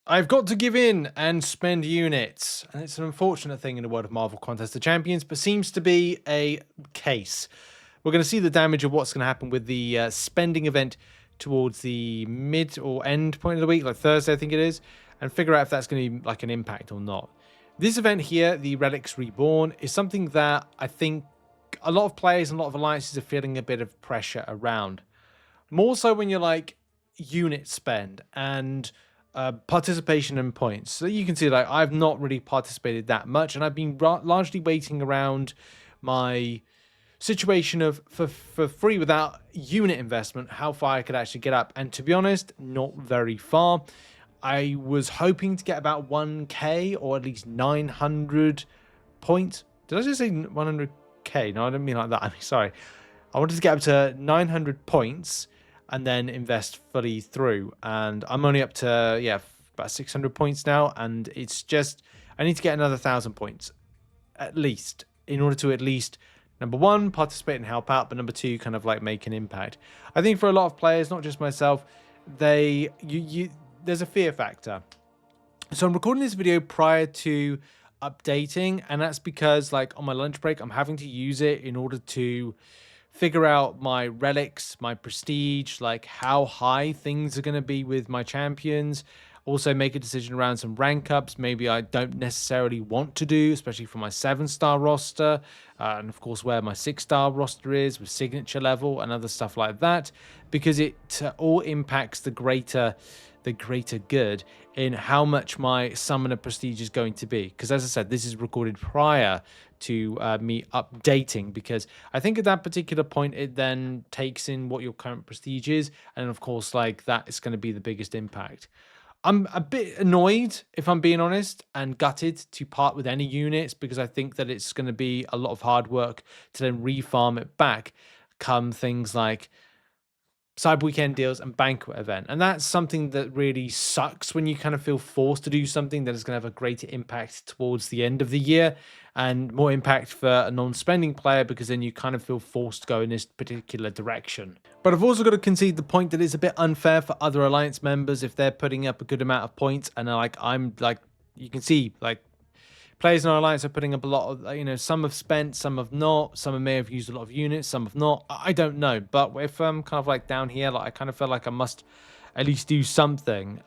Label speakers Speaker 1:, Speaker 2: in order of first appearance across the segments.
Speaker 1: I've got to give in and spend units. And it's an unfortunate thing in the world of Marvel Contest of Champions, but seems to be a case. We're going to see the damage of what's going to happen with the spending event towards the mid or end point of the week, like Thursday, I think it is, and figure out if that's going to be like an impact or not. This event here, the Relics Reborn, is something that I think a lot of players and a lot of alliances are feeling a bit of pressure around. More so when you're like unit spend and participation and points. So you can see like I've not really participated that much, and I've been largely waiting around my situation of for free without unit investment, how far I could actually get up. And to be honest, not very far. I was hoping to get about 1k or at least 900 points. Did I just say 100k? No, I didn't mean like that. I mean, sorry. I wanted to get up to 900 points and then invest fully through. And I'm only up to, yeah, about 600 points now. And it's just, I need to get another 1,000 points at least in order to at least, number one, participate and help out, but number two, kind of like make an impact. I think for a lot of players, not just myself, there's a fear factor. So I'm recording this video prior to updating, and that's because like on my lunch break, I'm having to use it in order to figure out my relics, my prestige, like how high things are going to be with my champions. Also make a decision around some rank ups maybe I don't necessarily want to do, especially for my 7-star roster, and of course where my 6-star roster is with signature level and other stuff like that, because it all impacts the greater good in how much my summoner prestige is going to be. Because as I said, this is recorded prior to me updating, because I think at that particular point it then takes in what your current prestige is, and of course like that is going to be the biggest impact. I'm a bit annoyed, if I'm being honest, and gutted to part with any units, because I think that it's going to be a lot of hard work to then refarm it back come things like Cyber Weekend deals and banquet event. And that's something that really sucks when you kind of feel forced to do something that is going to have a greater impact towards the end of the year and more impact for a non-spending player, because then you kind of feel forced to go in this particular direction. But I've also got to concede the point that it's a bit unfair for other alliance members if they're putting up a good amount of points and I'm like, you can see like players in our alliance are putting up a lot of, you know, some have spent, some have not, some may have used a lot of units, some have not. I don't know. But if I'm kind of like down here, like I kind of feel like I must at least do something.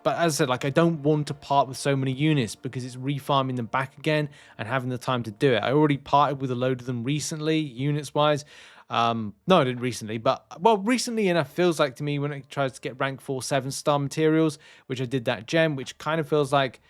Speaker 1: But as I said, like I don't want to part with so many units because it's refarming them back again and having the time to do it. I already parted with a load of them recently, units wise. No, I didn't recently, but well, recently enough feels like to me when it tries to get rank 4 7-star materials, which I did that gem, which kind of feels like,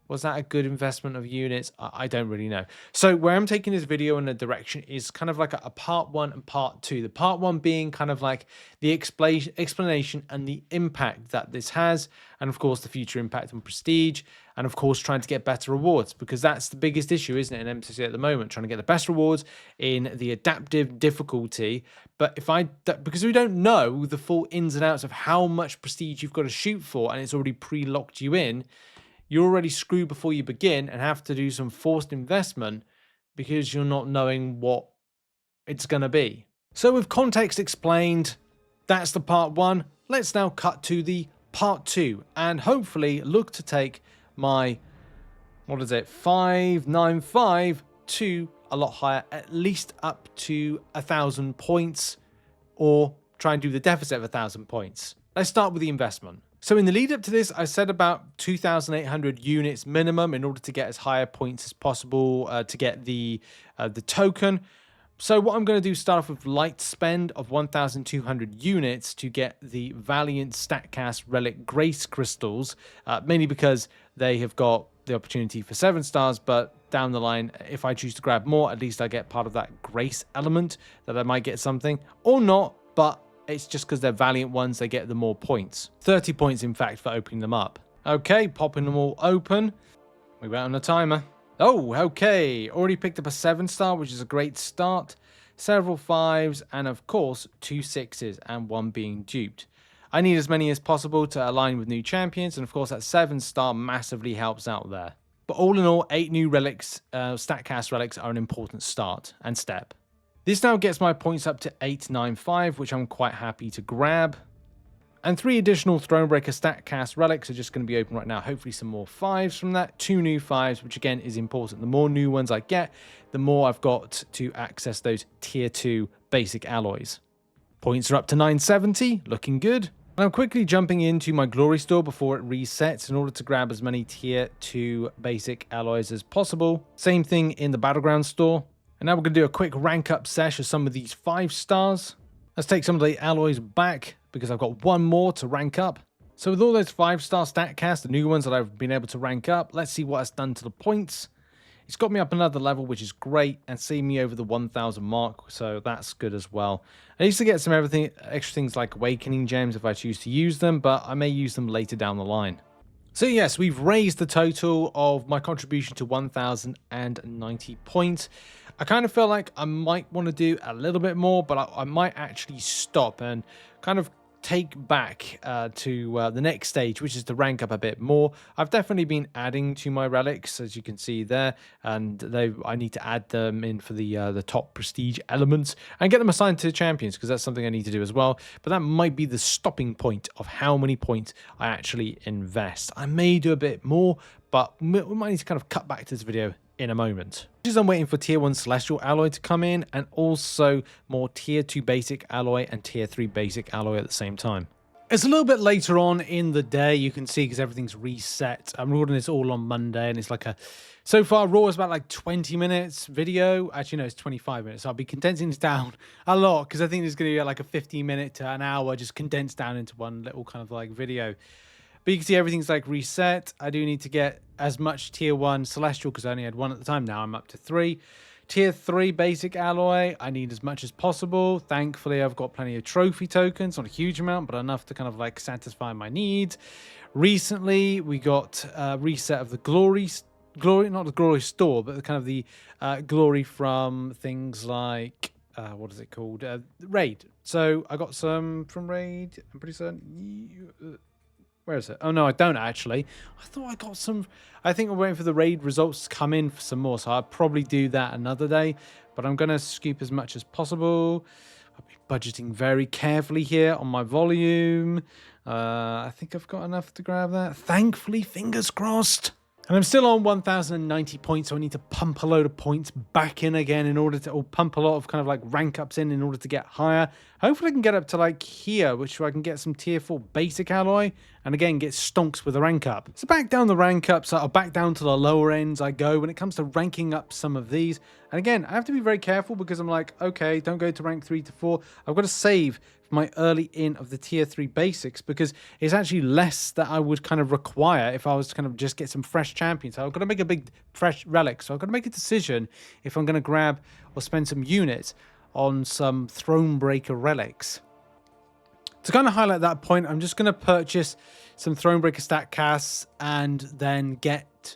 Speaker 1: was that a good investment of units? I don't really know. So where I'm taking this video in a direction is kind of like a part 1 and part 2. The part 1 being kind of like the explanation and the impact that this has, and of course the future impact on prestige, and of course trying to get better rewards, because that's the biggest issue, isn't it, in MCOC at the moment, trying to get the best rewards in the adaptive difficulty. But because we don't know the full ins and outs of how much prestige you've got to shoot for, and it's already pre-locked you in, you're already screwed before you begin and have to do some forced investment because you're not knowing what it's going to be. So with context explained, that's the part 1. Let's now cut to the part 2 and hopefully look to take my, 595 to a lot higher, at least up to 1,000 points, or try and do the deficit of 1,000 points. Let's start with the investment. So in the lead up to this, I said about 2,800 units minimum in order to get as higher points as possible to get the token. So what I'm going to do is start off with light spend of 1,200 units to get the Valiant Statcast Relic Grace Crystals, mainly because they have got the opportunity for 7 stars, but down the line, if I choose to grab more, at least I get part of that grace element that I might get something, or not, but it's just because they're Valiant ones, they get the more points. 30 points, in fact, for opening them up. Okay, popping them all open. We went on a timer. Oh, okay. Already picked up a 7-star, which is a great start. Several 5s, and of course, 2 6s, and 1 being duped. I need as many as possible to align with new champions, and of course, that 7-star massively helps out there. But all in all, 8 new relics, StatCast relics are an important start and step. This now gets my points up to 895, which I'm quite happy to grab. And 3 additional Thronebreaker Statcast relics are just going to be open right now. Hopefully some more 5s from that. 2 new 5s, which again is important. The more new ones I get, the more I've got to access those tier 2 basic alloys. Points are up to 970, looking good. And I'm quickly jumping into my glory store before it resets in order to grab as many tier 2 basic alloys as possible. Same thing in the battleground store. And now we're going to do a quick rank up sesh of some of these 5 stars. Let's take some of the alloys back because I've got one more to rank up. So with all those 5-star statcasts, the new ones that I've been able to rank up, let's see what it's done to the points. It's got me up another level, which is great, and seen me over the 1,000 mark, so that's good as well. I used to get some extra things like awakening gems if I choose to use them, but I may use them later down the line. So yes, we've raised the total of my contribution to 1,090 points. I kind of feel like I might want to do a little bit more, but I might actually stop and kind of take back to the next stage, which is to rank up a bit more. I've definitely been adding to my relics, as you can see there, and I need to add them in for the top prestige elements and get them assigned to champions, because that's something I need to do as well. But that might be the stopping point of how many points I actually invest. I may do a bit more, but we might need to kind of cut back to this video in a moment. Just I'm waiting for tier 1 celestial alloy to come in, and also more tier 2 basic alloy and tier 3 basic alloy at the same time. It's a little bit later on in the day, you can see, because everything's reset. I'm recording this all on Monday, and it's like so far Raw is about like 20 minutes video. Actually no, it's 25 minutes, so I'll be condensing this down a lot, because I think there's going to be like a 15-minute to an hour just condensed down into one little kind of like video. But you can see everything's like reset. I do need to get as much tier 1 celestial, because I only had 1 at the time. Now I'm up to 3. Tier 3 basic alloy, I need as much as possible. Thankfully, I've got plenty of trophy tokens. Not a huge amount, but enough to kind of like satisfy my needs. Recently, we got a reset of the glory, not the glory store, but the kind of the glory from things like, what is it called? Raid. So I got some from Raid. I'm pretty certain. Where is it? Oh, no, I don't actually. I thought I got some. I think I'm waiting for the raid results to come in for some more, so I'll probably do that another day. But I'm going to scoop as much as possible. I'll be budgeting very carefully here on my volume. I think I've got enough to grab that. Thankfully, fingers crossed. And I'm still on 1,090 points, so I need to pump a load of points back in again in order to, or pump a lot of kind of like rank ups in order to get higher. Hopefully I can get up to like here, which I can get some tier 4 basic alloy, and again get stonks with a rank up. So back down the rank ups, I'll back down to the lower ends I go when it comes to ranking up some of these. And again, I have to be very careful, because I'm like, okay, don't go to rank 3 to 4. I've got to save my early in of the tier 3 basics, because it's actually less that I would kind of require if I was to kind of just get some fresh champions. So I've got to make a big fresh relic, so I've got to make a decision if I'm going to grab or spend some units on some Thronebreaker relics. To kind of highlight that point, I'm just going to purchase some Thronebreaker Statcasts and then get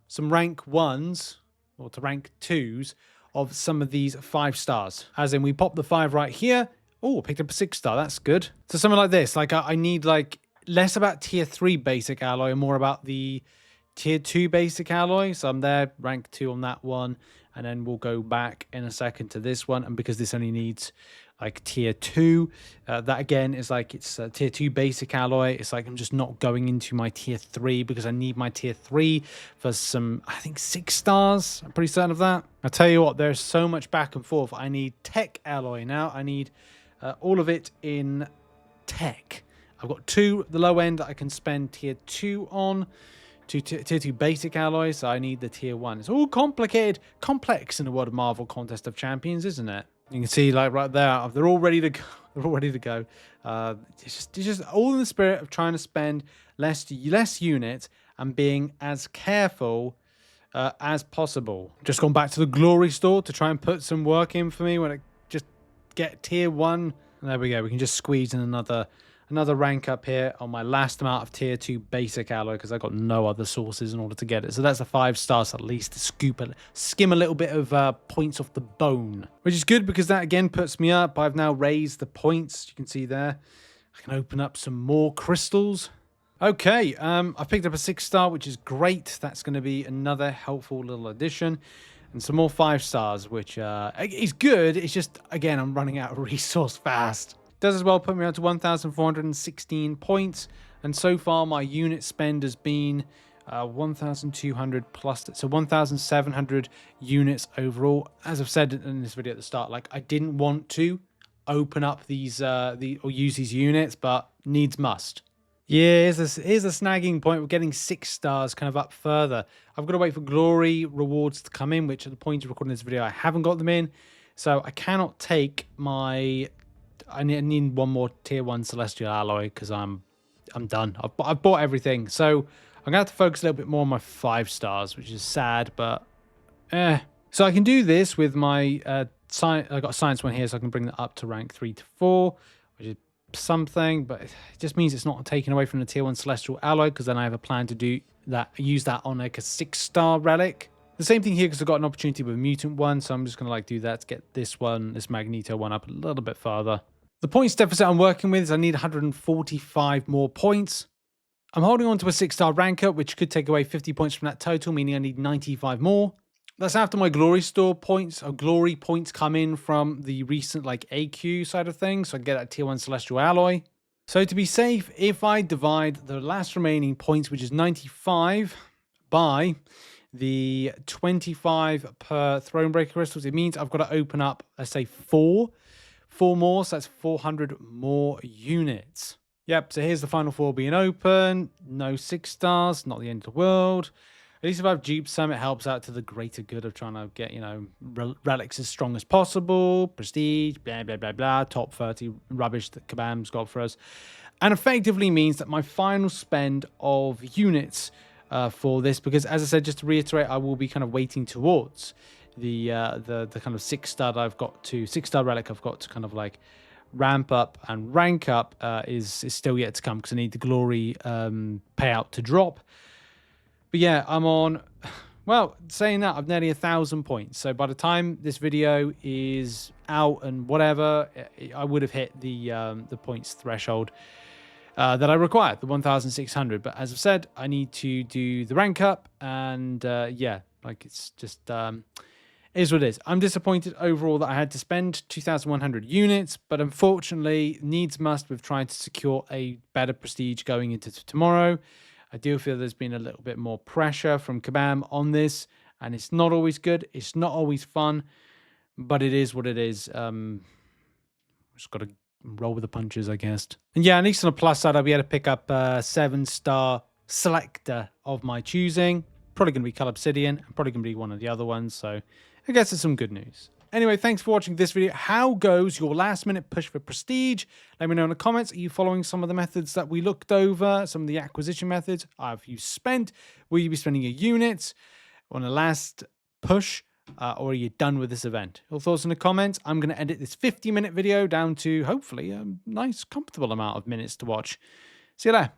Speaker 1: some rank 1s or to rank 2s of some of these 5 stars. As in, we pop the 5 right here. Oh, picked up a 6-star. That's good. So something like this. Like I need like less about tier 3 basic alloy and more about the tier 2 basic alloy. So I'm there, rank 2 on that one. And then we'll go back in a second to this one. And because this only needs like tier 2, that again is like it's tier 2 basic alloy. It's like I'm just not going into my tier 3 because I need my tier 3 for some, I think 6 stars. I'm pretty certain of that. I'll tell you what, there's so much back and forth. I need tech alloy now. I need all of it in tech. I've got 2 at the low end that I can spend tier 2 on. Tier 2 basic alloys, so I need the tier 1. It's all complicated, complex in the World of Marvel Contest of Champions, isn't it? You can see, like right there, they're all ready to go. They're all ready to go. It's just all in the spirit of trying to spend less units and being as careful as possible. Just gone back to the glory store to try and put some work in for me when it just get tier 1. And there we go. We can just squeeze in another rank up here on my last amount of tier 2 basic alloy, because I got no other sources in order to get it. So that's a 5 stars at least to skim a little bit of points off the bone, which is good because that again puts me up. I've now raised the points. You can see there. I can open up some more crystals. Okay, I picked up a 6-star, which is great. That's going to be another helpful little addition. And some more 5 stars, which is good. It's just, again, I'm running out of resource fast.
Speaker 2: Does as well put me up to 1,416 points. And so far, my unit spend has been 1,200 plus, so 1,700 units overall. As I've said in this video at the start, like I didn't want to open up these or use these units, but needs must. Yeah, here's a snagging point. We're getting 6 stars kind of up further. I've got to wait for glory rewards to come in, which at the point of recording this video, I haven't got them in. So I cannot take my... I need one more tier 1 celestial alloy because I'm done. I've bought everything. So I'm going to have to focus a little bit more on my 5 stars, which is sad, but So I can do this with my... I got a science one here, so I can bring that up to rank 3 to 4, which is something, but it just means it's not taken away from the tier 1 celestial alloy, because then I have a plan to do that, use that on like a 6-star relic. The same thing here because I've got an opportunity with a mutant one, so I'm just gonna like do that to get this Magneto one up a little bit further. The points deficit I'm working with is I need 145 more points. I'm holding on to a 6-star rank up, which could take away 50 points from that total, meaning I need 95 more. That's after my glory store points, or glory points come in from the recent like AQ side of things, so I get that tier 1 celestial alloy. So to be safe, if I divide the last remaining points, which is 95, by the 25 per Thronebreaker crystals, it means I've got to open up, let's say 4 more, so that's 400 more units. Yep, so here's the final 4 being open. No 6 stars, not the end of the world. At least if I've duped some, it helps out to the greater good of trying to get, you know, relics as strong as possible, prestige, blah, blah, blah, blah, top 30 rubbish that Kabam's got for us. And effectively means that my final spend of units for this, because as I said, just to reiterate, I will be kind of waiting towards the kind of 6-star I've got to, 6-star relic I've got to kind of like ramp up and rank up is still yet to come, because I need the glory payout to drop. But yeah, I'm on, well, saying that, I've nearly 1,000 points. So by the time this video is out and whatever, I would have hit the points threshold that I require, the 1,600. But as I've said, I need to do the rank up, and yeah, like it's just is what it is. I'm disappointed overall that I had to spend 2,100 units, but unfortunately, needs must with trying to secure a better prestige going into tomorrow. I do feel there's been a little bit more pressure from Kabam on this, and it's not always good. It's not always fun, but it is what it is. Just got to roll with the punches, I guess. And yeah, at least on the plus side, I'll be able to pick up a 7-star selector of my choosing. Probably going to be Cull Obsidian, and probably going to be one of the other ones, so I guess it's some good news. Anyway, thanks for watching this video. How goes your last-minute push for prestige? Let me know in the comments. Are you following some of the methods that we looked over? Some of the acquisition methods? Have you spent? Will you be spending your units on a last push? Or are you done with this event? Your thoughts in the comments. I'm going to edit this 50-minute video down to, hopefully, a nice, comfortable amount of minutes to watch. See you there.